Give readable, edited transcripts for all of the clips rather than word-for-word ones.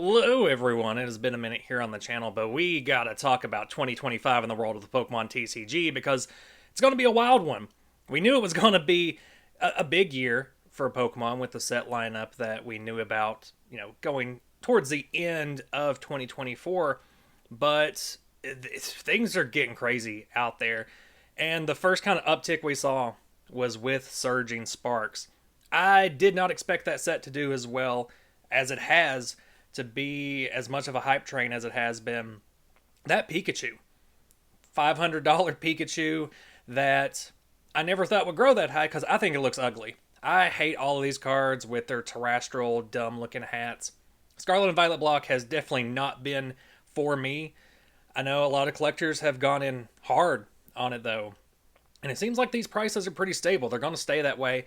Hello everyone, it has been a minute here on the channel, but we gotta talk about 2025 in the world of the Pokemon TCG because it's gonna be a wild one. We knew it was gonna be a big year for Pokemon with the set lineup that we knew about, going towards the end of 2024, but things are getting crazy out there. And the first kind of uptick we saw was with Surging Sparks. I did not expect that set to do as well as it has, to be as much of a hype train as it has been. That Pikachu, $500 Pikachu that I never thought would grow that high because I think it looks ugly. I hate all of these cards with their terrestrial, dumb looking hats. Scarlet and Violet block has definitely not been for me. I know a lot of collectors have gone in hard on it though. And it seems like these prices are pretty stable. They're going to stay that way.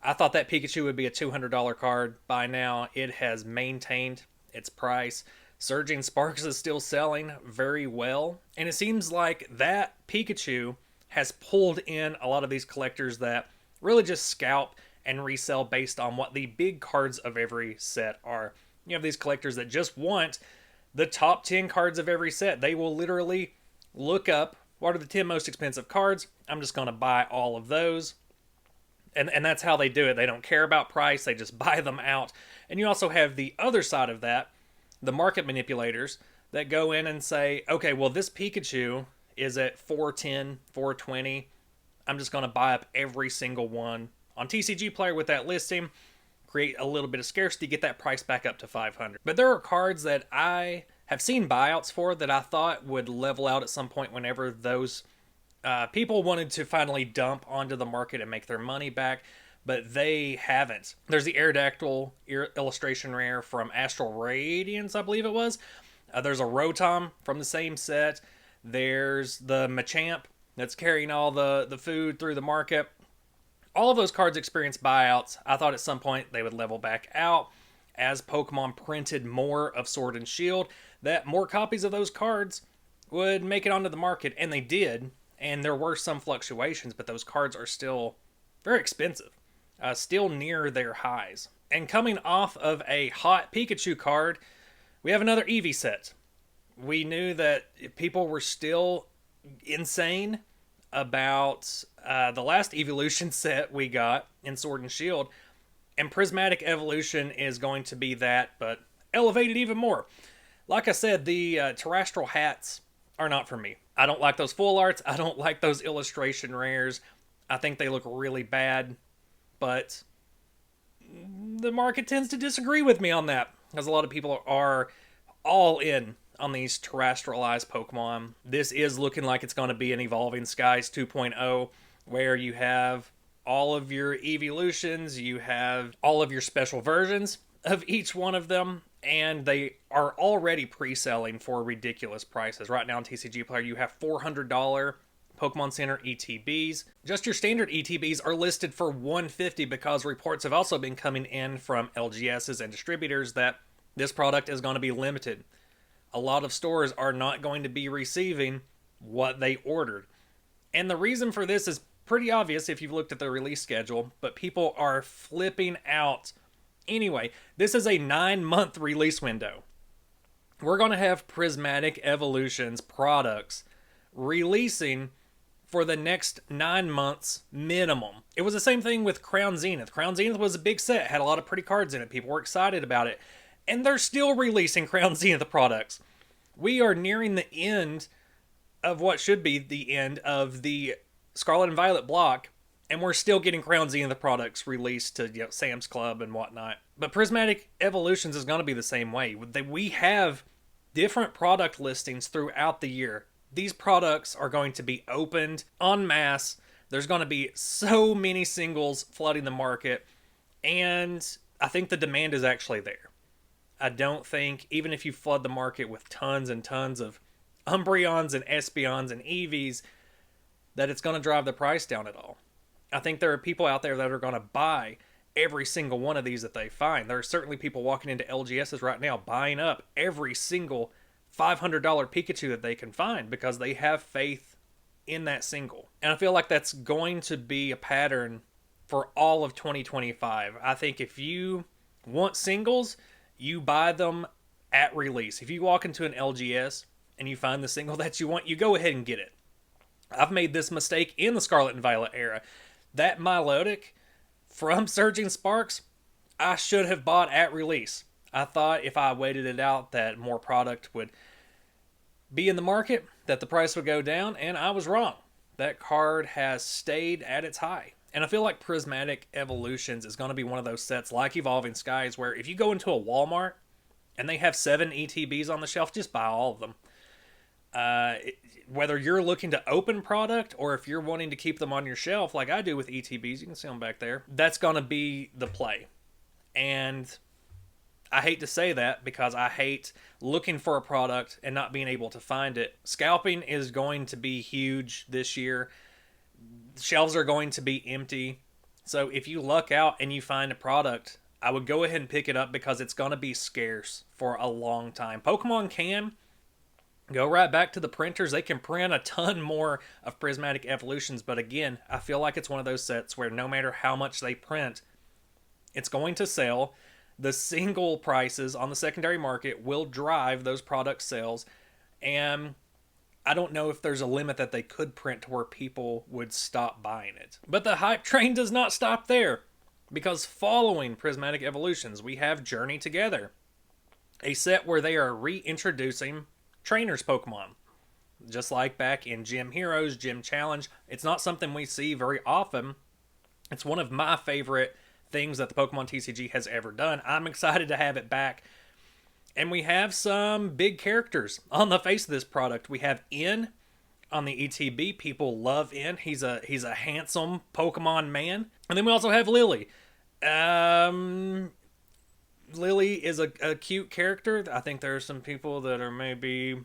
I thought that Pikachu would be a $200 card by now. It has maintained its price. Surging Sparks is still selling very well. And it seems like that Pikachu has pulled in a lot of these collectors that really just scalp and resell based on what the big cards of every set are. You have these collectors that just want the top 10 cards of every set. They will literally look up what are the 10 most expensive cards. I'm just going to buy all of those. And that's how they do it. They don't care about price. They just buy them out. And you also have the other side of that, the market manipulators that go in and say, okay, well, this Pikachu is at 410, 420. I'm just going to buy up every single one on TCG Player with that listing, create a little bit of scarcity, get that price back up to 500. But there are cards that I have seen buyouts for that I thought would level out at some point whenever those people wanted to finally dump onto the market and make their money back, but they haven't. There's the Aerodactyl illustration rare from Astral Radiance, I believe it was. There's a Rotom from the same set. There's the Machamp that's carrying all the food through the market. All of those cards experience buyouts. I thought at some point they would level back out as Pokemon printed more of Sword and Shield, that more copies of those cards would make it onto the market, and they did. And there were some fluctuations, but those cards are still very expensive, still near their highs. And coming off of a hot Pikachu card, we have another Eevee set. We knew that people were still insane about the last evolution set we got in Sword and Shield, and Prismatic Evolution is going to be that, but elevated even more. Like I said, the terrestrial hats are not for me. I don't like those full arts. I don't like those illustration rares. I think they look really bad, but the market tends to disagree with me on that, because a lot of people are all in on these terrestrialized Pokemon. This is looking like it's going to be an Evolving Skies 2.0, where you have all of your evolutions, you have all of your special versions of each one of them, and they are already pre-selling for ridiculous prices. Right now on TCG Player, you have $400 Pokemon Center ETBs. Just your standard ETBs are listed for $150 because reports have also been coming in from LGSs and distributors that this product is going to be limited. A lot of stores are not going to be receiving what they ordered. And the reason for this is pretty obvious if you've looked at the release schedule, but people are flipping out. Anyway, this is a 9-month release window. We're going to have Prismatic Evolutions products releasing for the next 9 months minimum. It was the same thing with Crown Zenith. Crown Zenith was a big set, had a lot of pretty cards in it. People were excited about it. And they're still releasing Crown Zenith products. We are nearing the end of what should be the end of the Scarlet and Violet block, and we're still getting Crown Zenith products released to Sam's Club and whatnot. But Prismatic Evolutions is going to be the same way. We have different product listings throughout the year. These products are going to be opened en masse. There's going to be so many singles flooding the market, and I think the demand is actually there. I don't think, even if you flood the market with tons and tons of Umbreons and Espeons and Eevees, that it's going to drive the price down at all. I think there are people out there that are going to buy every single one of these that they find. There are certainly people walking into LGSs right now buying up every single $500 Pikachu that they can find because they have faith in that single. And I feel like that's going to be a pattern for all of 2025. I think if you want singles, you buy them at release. If you walk into an LGS and you find the single that you want, you go ahead and get it. I've made this mistake in the Scarlet and Violet era. That Milotic from Surging Sparks, I should have bought at release. I thought if I waited it out that more product would be in the market, that the price would go down, and I was wrong. That card has stayed at its high. And I feel like Prismatic Evolutions is going to be one of those sets like Evolving Skies where if you go into a Walmart and they have 7 ETBs on the shelf, just buy all of them. Whether you're looking to open product or if you're wanting to keep them on your shelf like I do with ETBs, you can see them back there, that's going to be the play. And I hate to say that because I hate looking for a product and not being able to find it. Scalping is going to be huge this year. Shelves are going to be empty. So if you luck out and you find a product, I would go ahead and pick it up because it's going to be scarce for a long time. Pokemon can go right back to the printers. They can print a ton more of Prismatic Evolutions. But again, I feel like it's one of those sets where no matter how much they print, it's going to sell. The single prices on the secondary market will drive those product sales. And I don't know if there's a limit that they could print to where people would stop buying it. But the hype train does not stop there. Because following Prismatic Evolutions, we have Journey Together. A set where they are reintroducing trainers Pokemon. Just like back in Gym Heroes, Gym Challenge. It's not something we see very often. It's one of my favorite things that the Pokemon TCG has ever done. I'm excited to have it back. And we have some big characters on the face of this product. We have N on the ETB. People love N. He's a handsome Pokemon man. And then we also have Lily. Lily is a cute character. I think there are some people that are maybe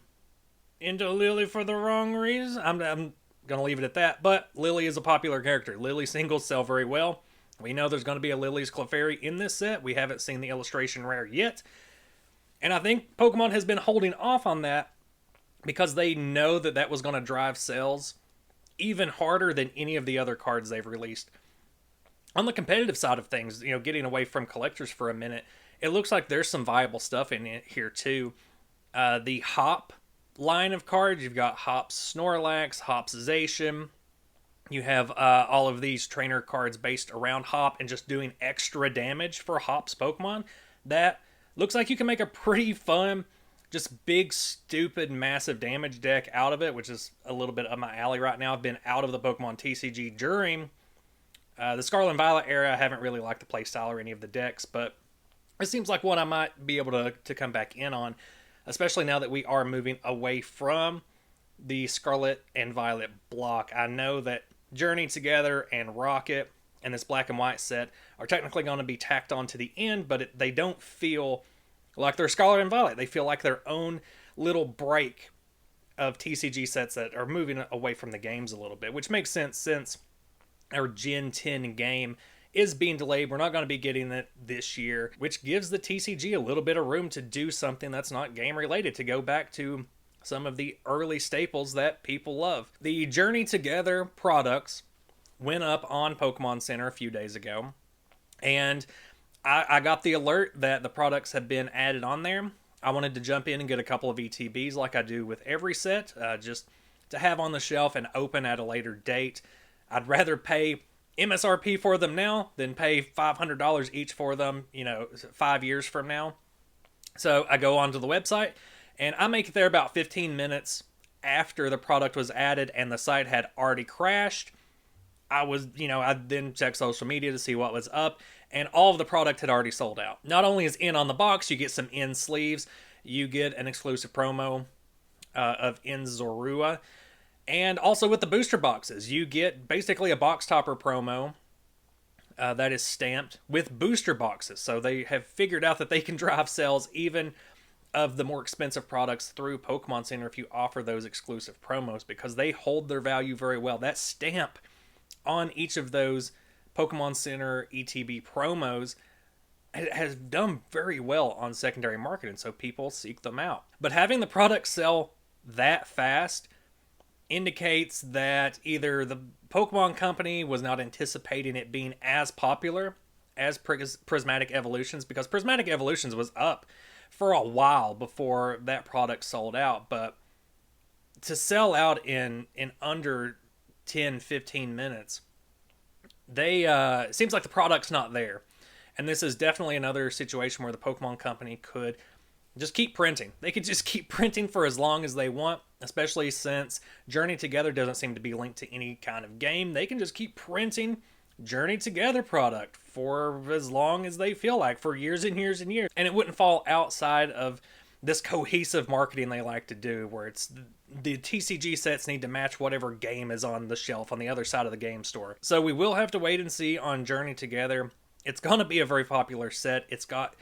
into Lily for the wrong reason. I'm going to leave it at that. But Lily is a popular character. Lily singles sell very well. We know there's going to be a Lily's Clefairy in this set. We haven't seen the illustration rare yet. And I think Pokemon has been holding off on that because they know that that was going to drive sales even harder than any of the other cards they've released. On the competitive side of things, getting away from collectors for a minute, it looks like there's some viable stuff in it here too. The Hop line of cards, you've got Hop's Snorlax, Hop's Zacian. You have all of these trainer cards based around Hop and just doing extra damage for Hop's Pokemon. That looks like you can make a pretty fun, just big, stupid, massive damage deck out of it, which is a little bit up my alley right now. I've been out of the Pokemon TCG during the Scarlet and Violet era. I haven't really liked the playstyle or any of the decks, but it seems like one I might be able to come back in on, especially now that we are moving away from the Scarlet and Violet block. I know that Journey Together and Rocket and this black and white set are technically going to be tacked on to the end, but they don't feel like they're Scarlet and Violet. They feel like their own little break of TCG sets that are moving away from the games a little bit, which makes sense since our Gen 10 game is being delayed. We're not going to be getting it this year, which gives the TCG a little bit of room to do something that's not game related, to go back to some of the early staples that people love. The Journey Together products went up on Pokemon Center a few days ago, and I got the alert that the products had been added on there. I wanted to jump in and get a couple of ETBs like I do with every set, just to have on the shelf and open at a later date. I'd rather pay MSRP for them now than pay $500 each for them, 5 years from now. So I go onto the website, and I make it there about 15 minutes after the product was added and the site had already crashed. I then checked social media to see what was up, and all of the product had already sold out. Not only is in on the box, you get some in sleeves, you get an exclusive promo of in Zorua, and also with the booster boxes, you get basically a box topper promo that is stamped with booster boxes. So they have figured out that they can drive sales even of the more expensive products through Pokemon Center if you offer those exclusive promos, because they hold their value very well. That stamp on each of those Pokemon Center ETB promos has done very well on secondary market, and so people seek them out. But having the product sell that fast indicates that either the Pokemon Company was not anticipating it being as popular as Prismatic Evolutions, because Prismatic Evolutions was up for a while before that product sold out. But to sell out in under 10-15 minutes, they it seems like the product's not there. And this is definitely another situation where the Pokemon Company could just keep printing. They could just keep printing for as long as they want, especially since Journey Together doesn't seem to be linked to any kind of game. They can just keep printing Journey Together product for as long as they feel like, for years and years and years. And it wouldn't fall outside of this cohesive marketing they like to do, where it's the TCG sets need to match whatever game is on the shelf on the other side of the game store. So we will have to wait and see on Journey Together. It's going to be a very popular set. It's got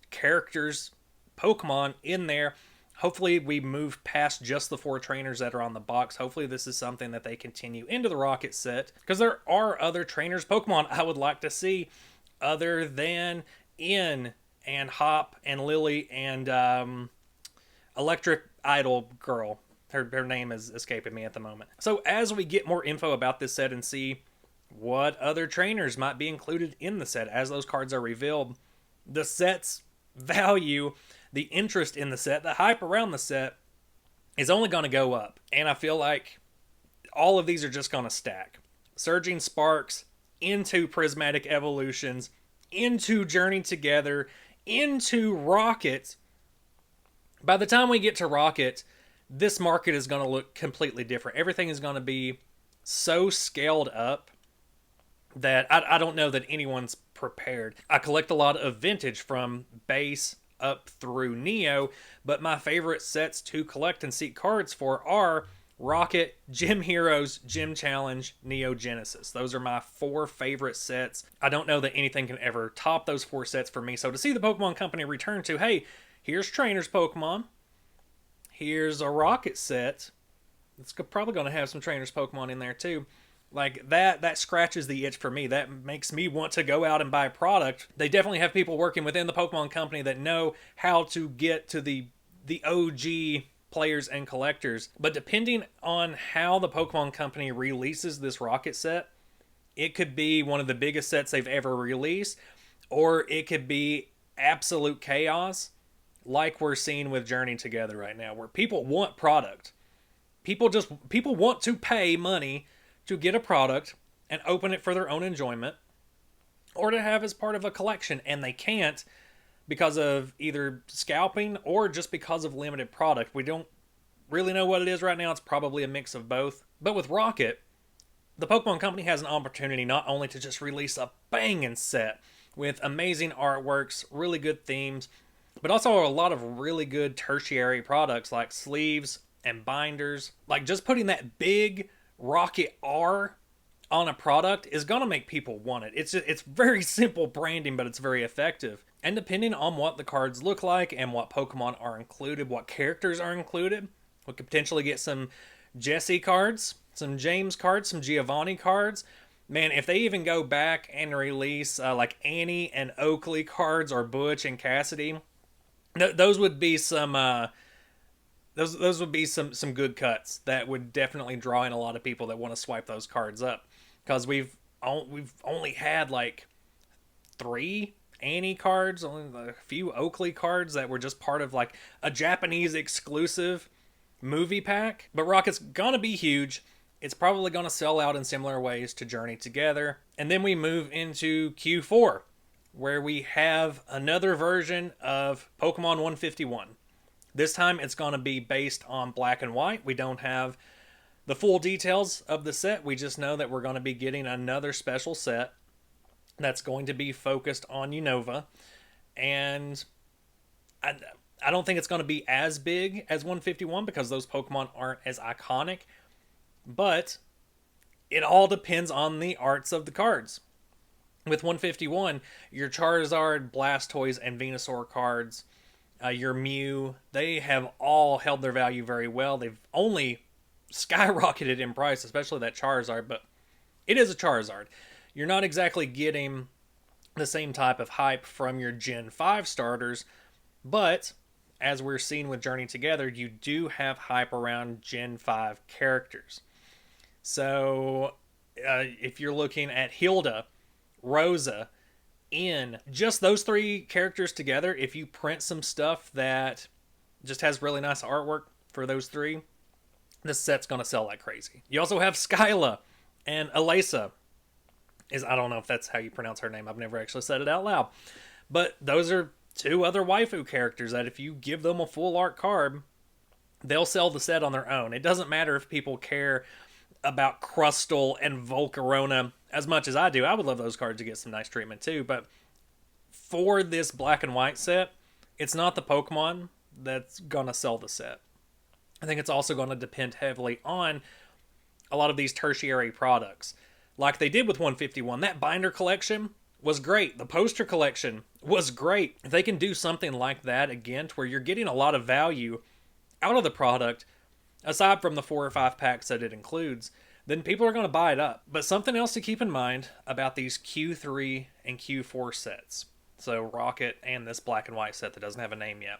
characters, Pokemon in there. Hopefully we move past just the 4 trainers that are on the box. Hopefully this is something that they continue into the Rocket set, because there are other trainers Pokemon I would like to see other than In and Hop and Lily and Electric Idol Girl. Her name is escaping me at the moment. So as we get more info about this set and see what other trainers might be included in the set as those cards are revealed, the set's value, the interest in the set, the hype around the set is only going to go up. And I feel like all of these are just going to stack. Surging Sparks into Prismatic Evolutions, into Journey Together, into Rocket. By the time we get to Rocket, this market is going to look completely different. Everything is going to be so scaled up that I don't know that anyone's prepared. I collect a lot of vintage from base up through Neo, but my favorite sets to collect and seek cards for are Rocket, Gym Heroes, Gym Challenge, Neo Genesis. Those are my 4 favorite sets. I don't know that anything can ever top those 4 sets for me. So to see the Pokemon Company return to, hey, here's Trainers Pokemon, here's a Rocket set. It's probably going to have some Trainers Pokemon in there too. Like that scratches the itch for me. That makes me want to go out and buy a product. They definitely have people working within the Pokemon Company that know how to get to the OG players and collectors. But depending on how the Pokemon Company releases this Rocket set, it could be one of the biggest sets they've ever released, or it could be absolute chaos like we're seeing with Journey Together right now, where people want product. People want to pay money to get a product and open it for their own enjoyment, or to have as part of a collection, and they can't because of either scalping or just because of limited product. We don't really know what it is right now. It's probably a mix of both. But with Rocket, the Pokemon Company has an opportunity not only to just release a banging set with amazing artworks, really good themes, but also a lot of really good tertiary products like sleeves and binders. Like just putting that big Rocket R on a product is going to make people want it. It's very simple branding, but it's very effective. And depending on what the cards look like and what Pokemon are included, what characters are included, we could potentially get some Jesse cards, some James cards, some Giovanni cards. Man, if they even go back and release like Annie and Oakley cards, or Butch and Cassidy, those would be some those would be some good cuts that would definitely draw in a lot of people that want to swipe those cards up, because we've only had like 3 Annie cards, only a few Oakley cards that were just part of like a Japanese exclusive movie pack. But Rocket's gonna be huge. It's probably gonna sell out in similar ways to Journey Together. And then we move into Q4, where we have another version of Pokemon 151. This time it's going to be based on black and white. We don't have the full details of the set. We just know that we're going to be getting another special set that's going to be focused on Unova. And I don't think it's going to be as big as 151 because those Pokemon aren't as iconic. But it all depends on the arts of the cards. With 151, your Charizard, Blastoise, and Venusaur cards, your Mew, they have all held their value very well. They've only skyrocketed in price, especially that Charizard, but it is a Charizard. You're not exactly getting the same type of hype from your Gen 5 starters, but as we're seeing with Journey Together, you do have hype around Gen 5 characters. So if you're looking at Hilda, Rosa, in just those three characters together, if you print some stuff that just has really nice artwork for those three, this set's going to sell like crazy. You also have Skyla and Elisa. I don't know if that's how you pronounce her name. I've never actually said it out loud. But those are two other waifu characters that if you give them a full art card, they'll sell the set on their own. It doesn't matter if people care about Crustal and Volcarona as much as I do. I would love those cards to get some nice treatment too. But for this black and white set, it's not the Pokemon that's going to sell the set. I think it's also going to depend heavily on a lot of these tertiary products. Like they did with 151. That binder collection was great. The poster collection was great. If they can do something like that again, to where you're getting a lot of value out of the product, aside from the 4 or 5 packs that it includes, then people are going to buy it up. But something else to keep in mind about these Q3 and Q4 sets, so Rocket and this black and white set that doesn't have a name yet,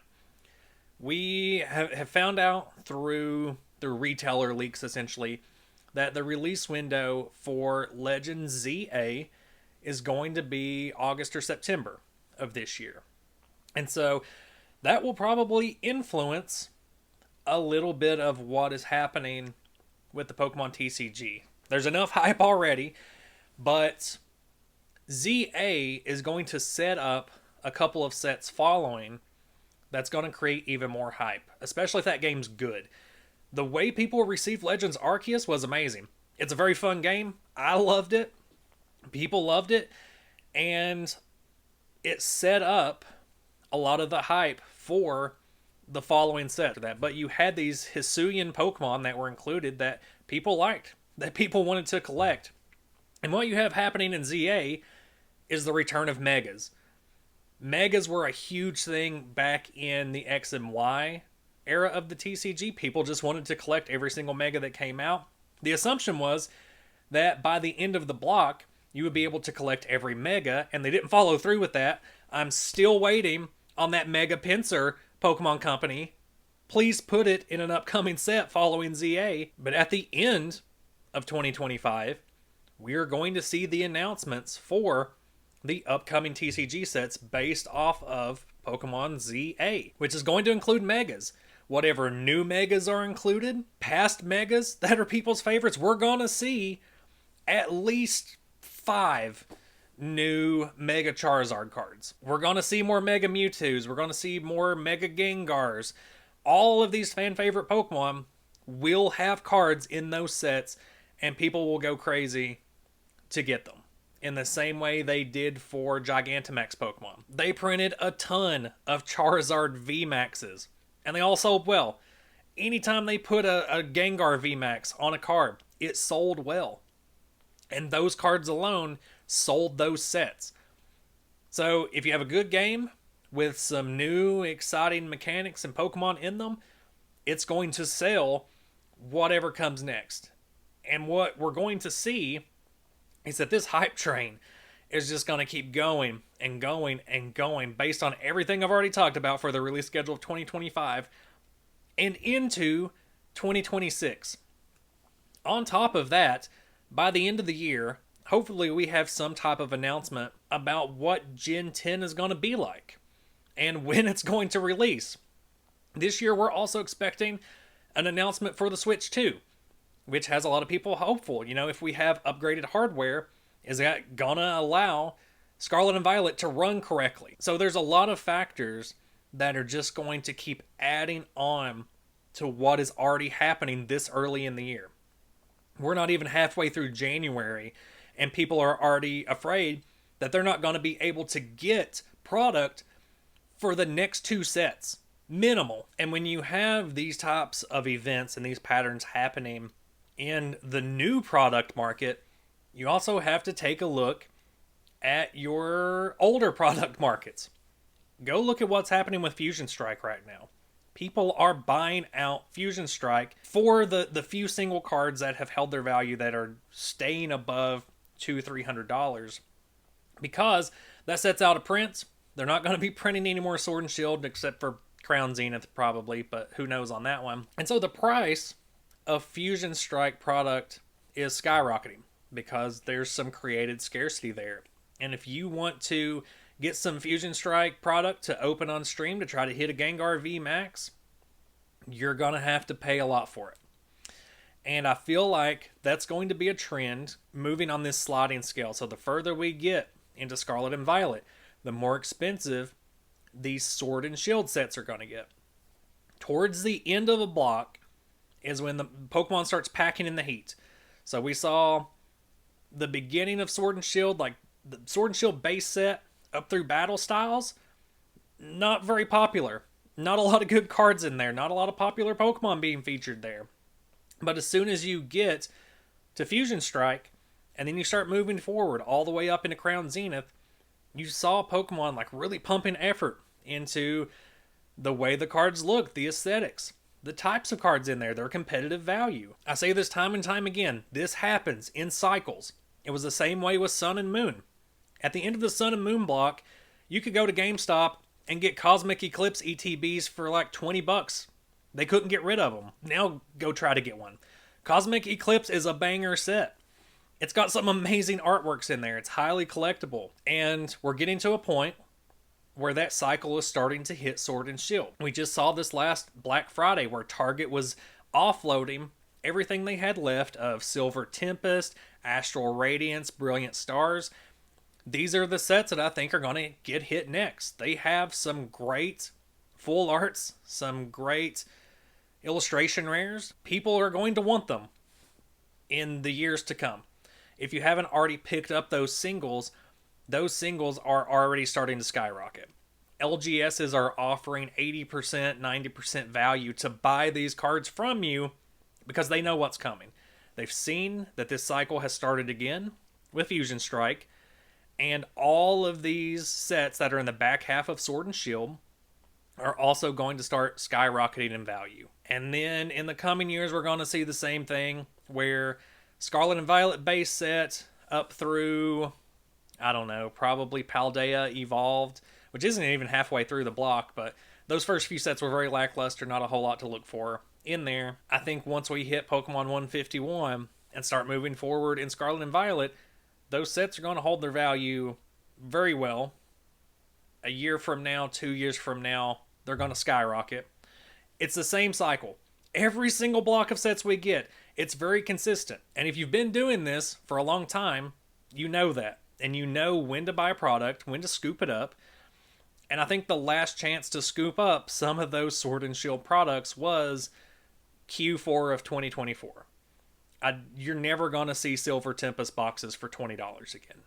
we have found out through the retailer leaks essentially that the release window for Legends ZA is going to be August or September of this year. And so that will probably influence a little bit of what is happening with the Pokemon TCG. There's enough hype already, but ZA is going to set up a couple of sets following that's going to create even more hype, especially if that game's good. The way people received Legends Arceus was amazing. It's a very fun game. I loved it. People loved it. And it set up a lot of the hype for the following set. But you had these Hisuian Pokemon that were included that people liked, that people wanted to collect. And what you have happening in ZA is the return of Megas. Megas were a huge thing back in the X and Y era of the TCG. People just wanted to collect every single Mega that came out. The assumption was that by the end of the block, you would be able to collect every Mega, and they didn't follow through with that. I'm still waiting on that Mega Pinsir Pokemon Company. Please put it in an upcoming set following ZA. But at the end of 2025, we are going to see the announcements for the upcoming TCG sets based off of Pokemon ZA, which is going to include Megas. Whatever new Megas are included, past Megas that are people's favorites, we're going to see at least 5 new Mega Charizard cards. We're going to see more Mega Mewtwo's. We're going to see more Mega Gengars. All of these fan favorite Pokemon will have cards in those sets, and people will go crazy to get them. In the same way they did for Gigantamax Pokemon. They printed a ton of Charizard VMAXs, and they all sold well. Anytime they put a Gengar VMAX on a card, it sold well. And those cards alone sold those sets. So if you have a good game with some new exciting mechanics and Pokemon in them, it's going to sell whatever comes next. And what we're going to see is that this hype train is just going to keep going and going and going based on everything I've already talked about for the release schedule of 2025 and into 2026. On top of that, by the end of the year, hopefully we have some type of announcement about what Gen 10 is going to be like and when it's going to release. This year we're also expecting an announcement for the Switch 2, which has a lot of people hopeful. You know, if we have upgraded hardware, is that gonna allow Scarlet and Violet to run correctly? So there's a lot of factors that are just going to keep adding on to what is already happening this early in the year. We're not even halfway through January, and people are already afraid that they're not going to be able to get product for the next 2 sets. Minimal. And when you have these types of events and these patterns happening in the new product market, you also have to take a look at your older product markets. Go look at what's happening with Fusion Strike right now. People are buying out Fusion Strike for the few single cards that have held their value that are staying above $200-$300 because that set's out of prints. They're not going to be printing any more Sword and Shield except for Crown Zenith probably, but who knows on that one. And so the price of Fusion Strike product is skyrocketing because there's some created scarcity there. And if you want to get some Fusion Strike product to open on stream to try to hit a Gengar V Max, you're going to have to pay a lot for it. And I feel like that's going to be a trend moving on this sliding scale. So the further we get into Scarlet and Violet, the more expensive these Sword and Shield sets are going to get. Towards the end of a block is when the Pokemon starts packing in the heat. So we saw the beginning of Sword and Shield, like the Sword and Shield base set up through Battle Styles, not very popular. Not a lot of good cards in there. Not a lot of popular Pokemon being featured there. But as soon as you get to Fusion Strike, and then you start moving forward all the way up into Crown Zenith, you saw Pokemon like really pumping effort into the way the cards look, the aesthetics, the types of cards in there, their competitive value. I say this time and time again, this happens in cycles. It was the same way with Sun and Moon. At the end of the Sun and Moon block, you could go to GameStop and get Cosmic Eclipse ETBs for like $20. They couldn't get rid of them. Now go try to get one. Cosmic Eclipse is a banger set. It's got some amazing artworks in there. It's highly collectible. And we're getting to a point where that cycle is starting to hit Sword and Shield. We just saw this last Black Friday where Target was offloading everything they had left of Silver Tempest, Astral Radiance, Brilliant Stars. These are the sets that I think are going to get hit next. They have some great full arts, some great illustration rares. People are going to want them in the years to come. If you haven't already picked up those singles are already starting to skyrocket. LGSs are offering 80%, 90% value to buy these cards from you because they know what's coming. They've seen that this cycle has started again with Fusion Strike, and all of these sets that are in the back half of Sword and Shield are also going to start skyrocketing in value. And then in the coming years, we're going to see the same thing where Scarlet and Violet base set up through, I don't know, probably Paldea Evolved, which isn't even halfway through the block, but those first few sets were very lackluster, not a whole lot to look for in there. I think once we hit Pokemon 151 and start moving forward in Scarlet and Violet, those sets are going to hold their value very well. A year from now, 2 years from now, they're going to skyrocket. It's the same cycle. Every single block of sets we get, it's very consistent. And if you've been doing this for a long time, you know that. And you know when to buy a product, when to scoop it up. And I think the last chance to scoop up some of those Sword and Shield products was Q4 of 2024. You're never going to see Silver Tempest boxes for $20 again.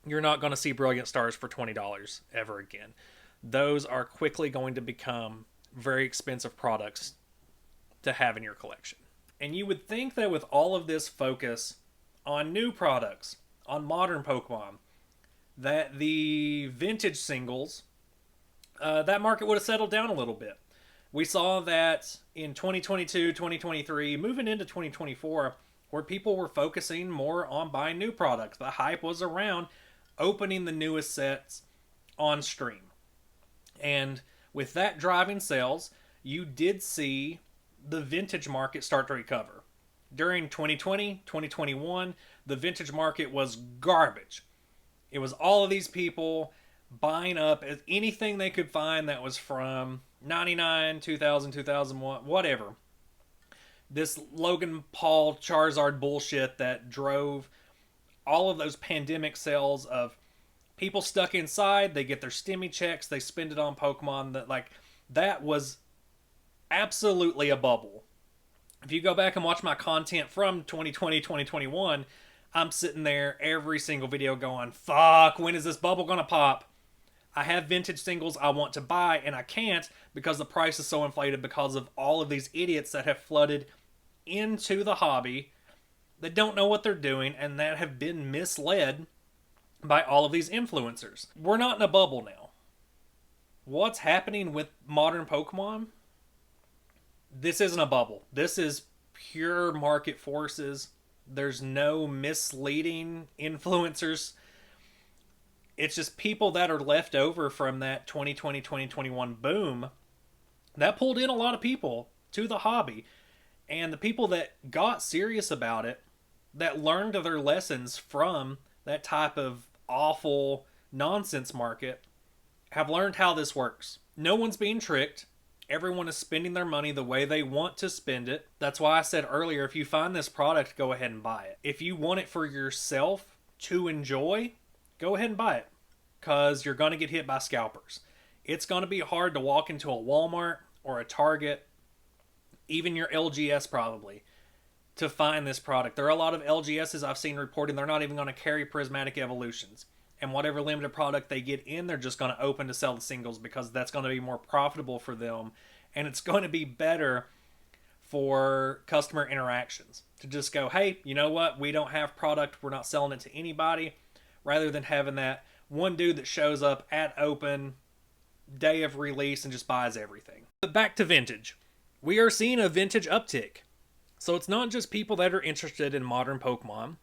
You're not going to see Brilliant Stars for $20 ever again. Those are quickly going to become very expensive products to have in your collection. And you would think that with all of this focus on new products, on modern Pokemon, that the vintage singles, that market would have settled down a little bit. We saw that in 2022, 2023, moving into 2024, where people were focusing more on buying new products. The hype was around opening the newest sets on stream. And with that driving sales, you did see the vintage market start to recover. During 2020, 2021, the vintage market was garbage. It was all of these people buying up anything they could find that was from 99, 2000, 2001, whatever. This Logan Paul Charizard bullshit that drove all of those pandemic sales of people stuck inside, they get their stimmy checks, they spend it on Pokemon. That was absolutely a bubble. If you go back and watch my content from 2020, 2021, I'm sitting there every single video going, fuck, when is this bubble gonna pop? I have vintage singles I want to buy, and I can't because the price is so inflated because of all of these idiots that have flooded into the hobby that don't know what they're doing and that have been misled by all of these influencers. We're not in a bubble now. What's happening with modern Pokemon? This isn't a bubble. This is pure market forces. There's no misleading influencers. It's just people that are left over from that 2020, 2021 boom that pulled in a lot of people to the hobby. And the people that got serious about it, that learned their lessons from that type of awful nonsense market, have learned how this works. No one's being tricked. Everyone is spending their money the way they want to spend it. That's why I said earlier, if you find this product, go ahead and buy it. If you want it for yourself to enjoy, go ahead and buy it, because you're going to get hit by scalpers. It's going to be hard to walk into a Walmart or a Target, even your LGS probably, to find this product. There are a lot of LGSs I've seen reporting they're not even going to carry Prismatic Evolutions. And whatever limited product they get in, they're just going to open to sell the singles, because that's going to be more profitable for them. And it's going to be better for customer interactions to just go, hey, you know what? We don't have product. We're not selling it to anybody. Rather than having that one dude that shows up at open, day of release, and just buys everything. But back to vintage. We are seeing a vintage uptick. So it's not just people that are interested in modern Pokemon.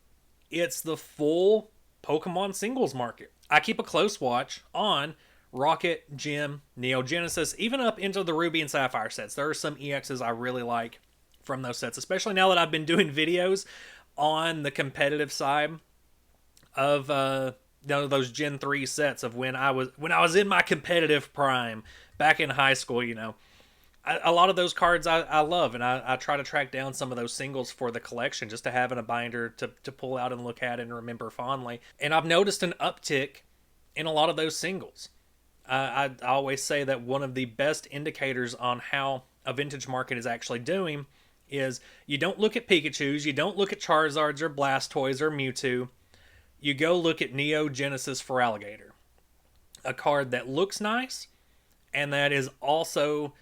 It's the full Pokemon singles market. I keep a close watch on Rocket, Gem, Neo Genesis, even up into the Ruby and Sapphire sets. There are some EXs I really like from those sets, especially now that I've been doing videos on the competitive side of those Gen 3 sets of when I was in my competitive prime back in high school. A lot of those cards I love, and I try to track down some of those singles for the collection just to have in a binder to pull out and look at and remember fondly. And I've noticed an uptick in a lot of those singles. I always say that one of the best indicators on how a vintage market is actually doing is you don't look at Pikachus, you don't look at Charizards or Blastoise or Mewtwo. You go look at Neo Genesis Feraligatr, a card that looks nice and that is also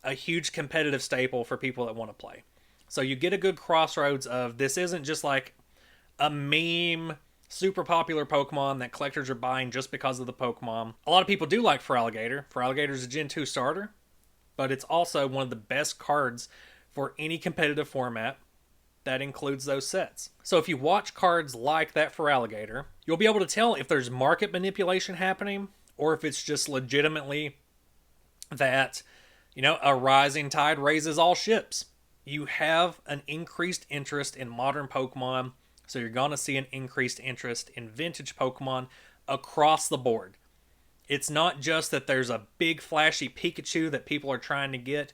a huge competitive staple for people that want to play. So you get a good crossroads of, this isn't just like a meme, super popular Pokemon that collectors are buying just because of the Pokemon. A lot of people do like Feraligatr. Feraligatr is a Gen 2 starter, but it's also one of the best cards for any competitive format that includes those sets. So if you watch cards like that Feraligatr, you'll be able to tell if there's market manipulation happening or if it's just legitimately that, a rising tide raises all ships. You have an increased interest in modern Pokemon, so you're going to see an increased interest in vintage Pokemon across the board. It's not just that there's a big flashy Pikachu that people are trying to get.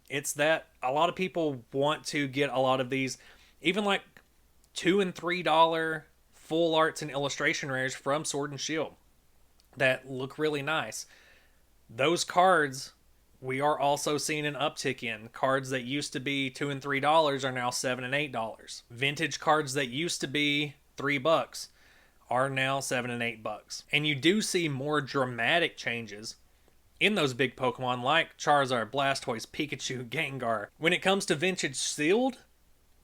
It's that a lot of people want to get a lot of these, even like $2 and $3 full arts and illustration rares from Sword and Shield that look really nice. Those cards, we are also seeing an uptick in. Cards that used to be $2 and $3 are now $7 and $8. Vintage cards that used to be $3 are now $7 and $8. And you do see more dramatic changes in those big Pokemon like Charizard, Blastoise, Pikachu, Gengar. When it comes to vintage sealed,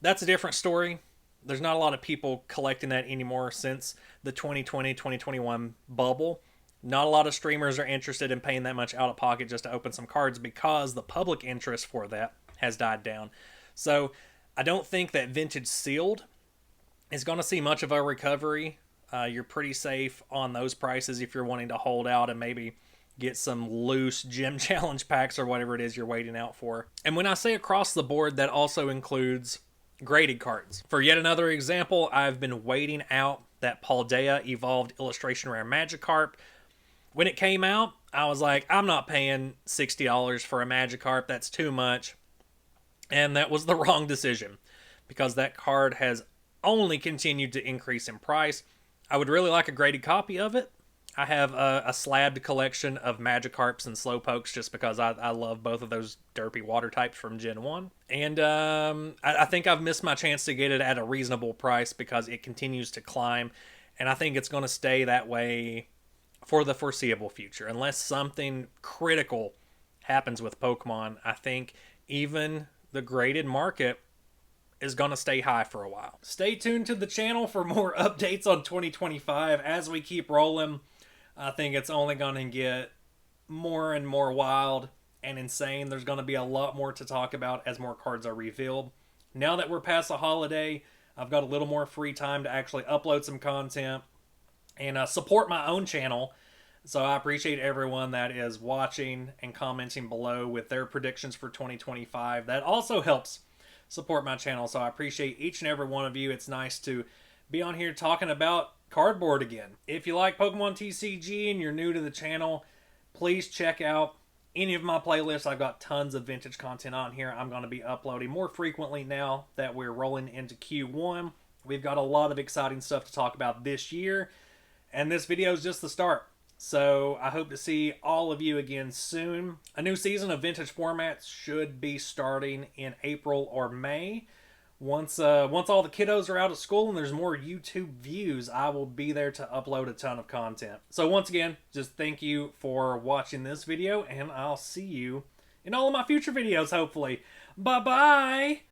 that's a different story. There's not a lot of people collecting that anymore since the 2020-2021 bubble. Not a lot of streamers are interested in paying that much out of pocket just to open some cards because the public interest for that has died down. So I don't think that vintage sealed is going to see much of a recovery. You're pretty safe on those prices if you're wanting to hold out and maybe get some loose gym challenge packs or whatever it is you're waiting out for. And when I say across the board, that also includes graded cards. For yet another example, I've been waiting out that Paldea Evolved Illustration Rare Magikarp. When it came out, I was like, I'm not paying $60 for a Magikarp. That's too much. And that was the wrong decision, because that card has only continued to increase in price. I would really like a graded copy of it. I have a slabbed collection of Magikarps and Slowpokes just because I love both of those derpy water types from Gen 1. And I think I've missed my chance to get it at a reasonable price because it continues to climb. And I think it's going to stay that way for the foreseeable future. Unless something critical happens with Pokemon, I think even the graded market is going to stay high for a while. Stay tuned to the channel for more updates on 2025 as we keep rolling. I think it's only going to get more and more wild and insane. There's going to be a lot more to talk about as more cards are revealed. Now that we're past the holiday, I've got a little more free time to actually upload some content and support my own channel. So I appreciate everyone that is watching and commenting below with their predictions for 2025. That also helps support my channel. So I appreciate each and every one of you. It's nice to be on here talking about cardboard again. If you like Pokemon TCG and you're new to the channel, please check out any of my playlists. I've got tons of vintage content on here. I'm going to be uploading more frequently now that we're rolling into Q1. We've got a lot of exciting stuff to talk about this year, and this video is just the start. So I hope to see all of you again soon. A new season of vintage formats should be starting in April or May. Once all the kiddos are out of school and there's more YouTube views, I will be there to upload a ton of content. So once again, just thank you for watching this video, and I'll see you in all of my future videos, hopefully. Bye-bye!